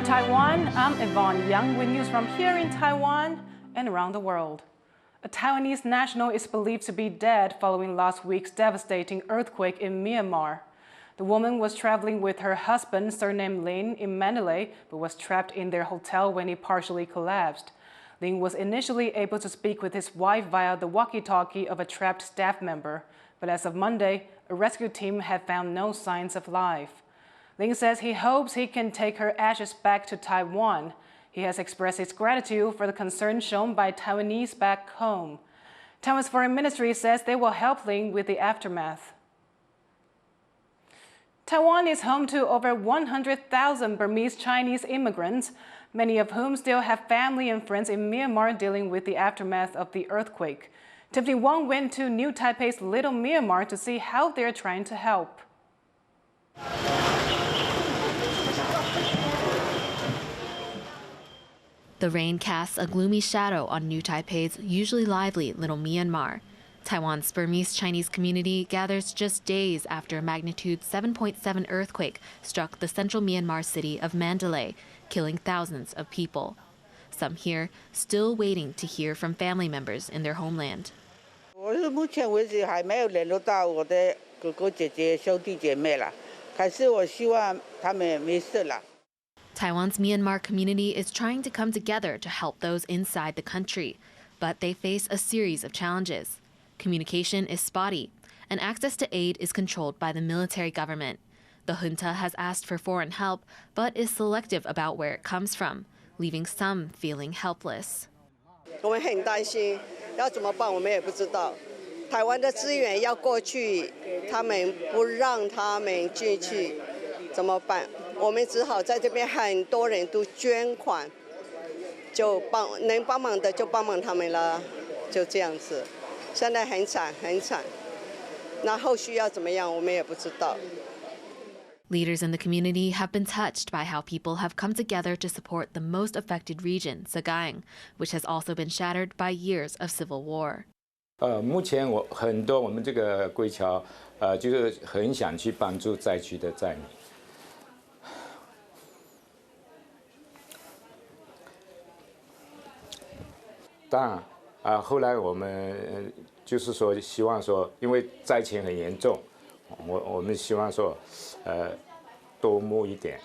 Taiwan, I'm Yvonne Young with news from here in Taiwan and around the world. A Taiwanese national is believed to be dead following last week's devastating earthquake in Myanmar. The woman was traveling with her husband, surnamed Lin, in Mandalay, but was trapped in their hotel when it partially collapsed. Lin was initially able to speak with his wife via the walkie-talkie of a trapped staff member, but as of Monday, a rescue team had found no signs of life. Lin says he hopes he can take her ashes back to Taiwan. He has expressed his gratitude for the concern shown by Taiwanese back home. Taiwan's foreign ministry says they will help Lin with the aftermath. Taiwan is home to over 100,000 Burmese-Chinese immigrants, many of whom still have family and friends in Myanmar dealing with the aftermath of the earthquake. Tiffany Wong went to New Taipei's Little Myanmar to see how they're trying to help. The rain casts a gloomy shadow on New Taipei's usually lively Little Myanmar. Taiwan's Burmese-Chinese community gathers just days after a magnitude 7.7 earthquake struck the central Myanmar city of Mandalay, killing thousands of people. Some here still waiting to hear from family members in their homeland. 我是目前为止还没有联络到我的哥哥姐姐兄弟姐妹啦，可是我希望他们没事啦。 Taiwan's Myanmar community is trying to come together to help those inside the country, but they face a series of challenges. Communication is spotty, and access to aid is controlled by the military government. The junta has asked for foreign help, but is selective about where it comes from, leaving some feeling helpless. 我们很担心，要怎么办？我们也不知道。台湾的资源要过去，他们不让他们进去，怎么办？ 我们只好在这边，很多人都捐款，就能帮忙的就帮忙他们了，就这样子。现在很惨很惨，那后续要怎么样，我们也不知道。 Leaders in the community have been touched by how people have come together to support the most affected region, Sagaing, which has also been shattered by years of civil war. 目前很多我们这个归侨，就是很想去帮助灾区的灾民。 当然，后来我们就是说，希望说，因为灾情很严重，我们希望说，多募一点。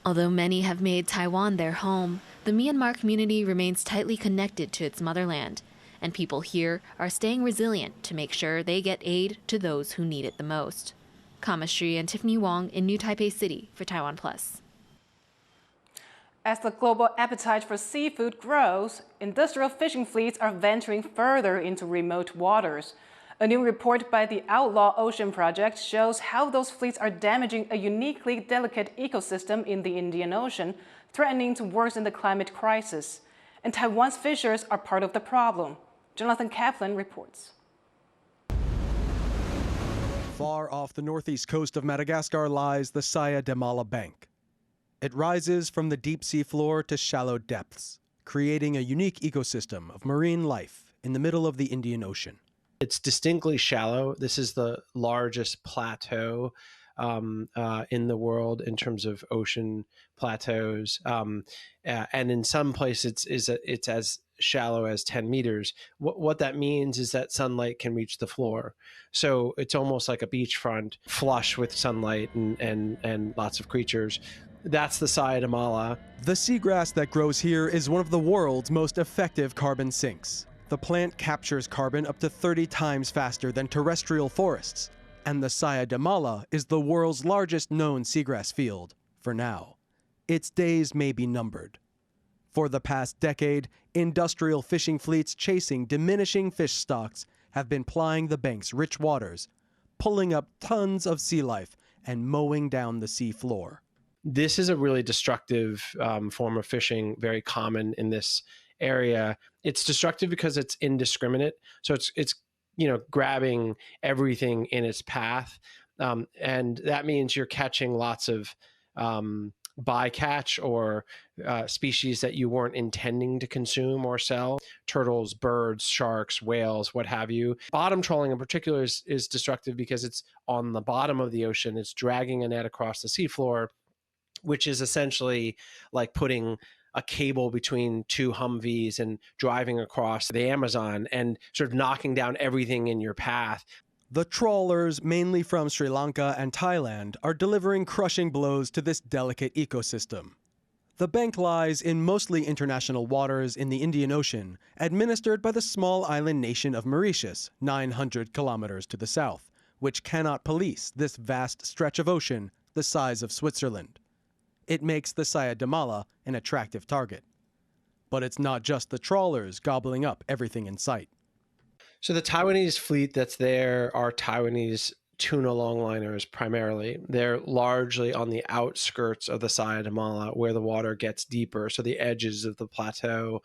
Although many have made Taiwan their home, the Myanmar community remains tightly connected to its motherland, and people here are staying resilient to make sure they get aid to those who need it the most. Kama Shri and Tiffany Wong in New Taipei City for TaiwanPlus. As the global appetite for seafood grows, industrial fishing fleets are venturing further into remote waters. A new report by the Outlaw Ocean Project shows how those fleets are damaging a uniquely delicate ecosystem in the Indian Ocean, threatening to worsen the climate crisis. And Taiwan's fishers are part of the problem. Jonathan Kaplan reports. Far off the northeast coast of Madagascar lies the Saya de Mala Bank. It rises from the deep sea floor to shallow depths, creating a unique ecosystem of marine life in the middle of the Indian Ocean. It's distinctly shallow. This is the largest plateau in the world in terms of ocean plateaus. And in some places, it's as shallow as 10 meters. What that means is that sunlight can reach the floor. So it's almost like a beachfront, flush with sunlight and lots of creatures. That's the Saya de Mala. The seagrass that grows here is one of the world's most effective carbon sinks. The plant captures carbon up to 30 times faster than terrestrial forests. And the Saya de Mala is the world's largest known seagrass field, for now. Its days may be numbered. For the past decade, industrial fishing fleets chasing diminishing fish stocks have been plying the bank's rich waters, pulling up tons of sea life and mowing down the sea floor. This is a really destructive form of fishing, very common in this area. It's destructive because it's indiscriminate. So it's grabbing everything in its path. And that means you're catching lots of bycatch or species that you weren't intending to consume or sell. Turtles, birds, sharks, whales, what have you. Bottom trawling in particular is destructive because it's on the bottom of the ocean. It's dragging a net across the seafloor. which is essentially like putting a cable between two Humvees and driving across the Amazon and sort of knocking down everything in your path. The trawlers, mainly from Sri Lanka and Thailand, are delivering crushing blows to this delicate ecosystem. The bank lies in mostly international waters in the Indian Ocean, administered by the small island nation of Mauritius, 900 kilometers to the south, which cannot police this vast stretch of ocean the size of Switzerland. It makes the Saya de Mala an attractive target. But it's not just the trawlers gobbling up everything in sight. So the Taiwanese fleet that's there are Taiwanese tuna longliners primarily. They're largely on the outskirts of the Saya de Mala where the water gets deeper, so the edges of the plateau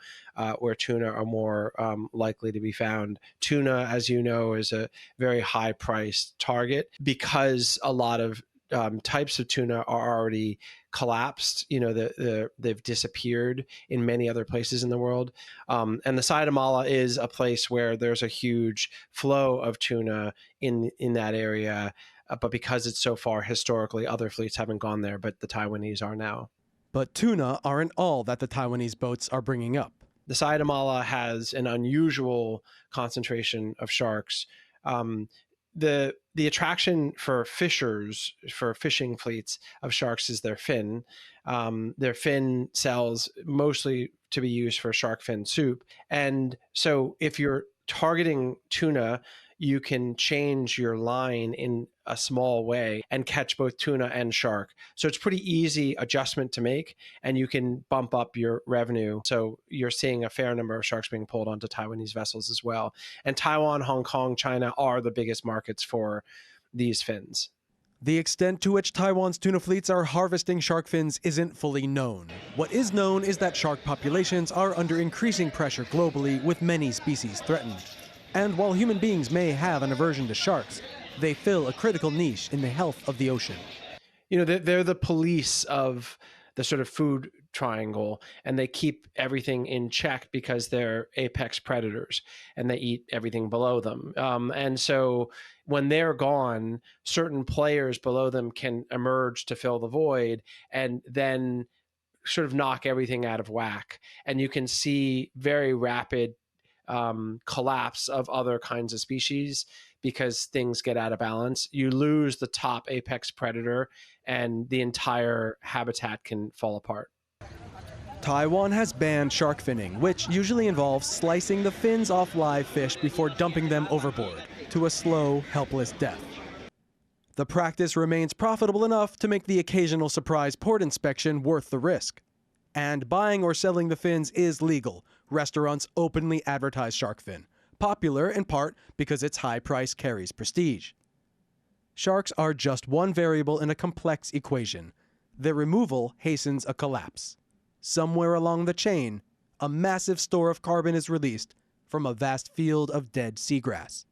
where tuna are more likely to be found. Tuna, as you know, is a very high-priced target because a lot of types of tuna are already collapsed. You know, they've disappeared in many other places in the world. And the Saya de Mala is a place where there's a huge flow of tuna in that area. But because it's so far historically, other fleets haven't gone there, but the Taiwanese are now. But tuna aren't all that the Taiwanese boats are bringing up. The Saya de Mala has an unusual concentration of sharks. The attraction for fishers, for fishing fleets of sharks, is their fin. Their fin sells mostly to be used for shark fin soup. And so if you're targeting tuna, you can change your line in a small way and catch both tuna and shark. So it's pretty easy adjustment to make, and you can bump up your revenue. So you're seeing a fair number of sharks being pulled onto Taiwanese vessels as well. And Taiwan, Hong Kong, China are the biggest markets for these fins. The extent to which Taiwan's tuna fleets are harvesting shark fins isn't fully known. What is known is that shark populations are under increasing pressure globally, with many species threatened. And while human beings may have an aversion to sharks, they fill a critical niche in the health of the ocean. You know, they're the police of the sort of food triangle, and they keep everything in check because they're apex predators and they eat everything below them. And so when they're gone, certain players below them can emerge to fill the void and then sort of knock everything out of whack. And you can see very rapid collapse of other kinds of species because things get out of balance. You lose the top apex predator and the entire habitat can fall apart. Taiwan has banned shark finning, which usually involves slicing the fins off live fish before dumping them overboard to a slow, helpless death. The practice remains profitable enough to make the occasional surprise port inspection worth the risk. And buying or selling the fins is legal. Restaurants openly advertise shark fin, popular in part because its high price carries prestige. Sharks are just one variable in a complex equation. Their removal hastens a collapse. Somewhere along the chain, a massive store of carbon is released from a vast field of dead seagrass.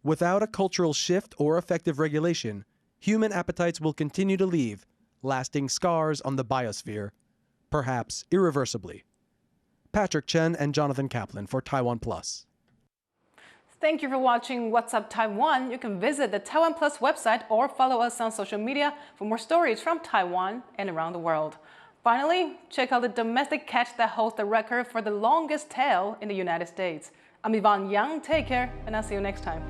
Without a cultural shift or effective regulation, human appetites will continue to leave lasting scars on the biosphere, perhaps irreversibly. Patrick Chen and Jonathan Kaplan for TaiwanPlus. Thank you for watching What's Up Taiwan. You can visit the TaiwanPlus website or follow us on social media for more stories from Taiwan and around the world. Finally, check out the domestic catch that holds the record for the longest tail in the United States. I'm Yvonne Yang. Take care, and I'll see you next time.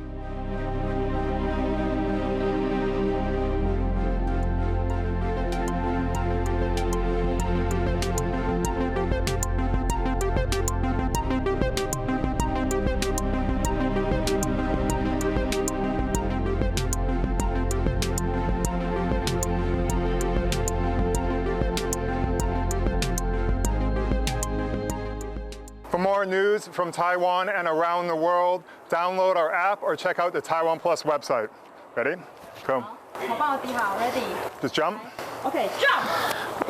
For more news from Taiwan and around the world, download our app or check out the TaiwanPlus website. Ready? Go. Ready. Just jump. Okay, jump!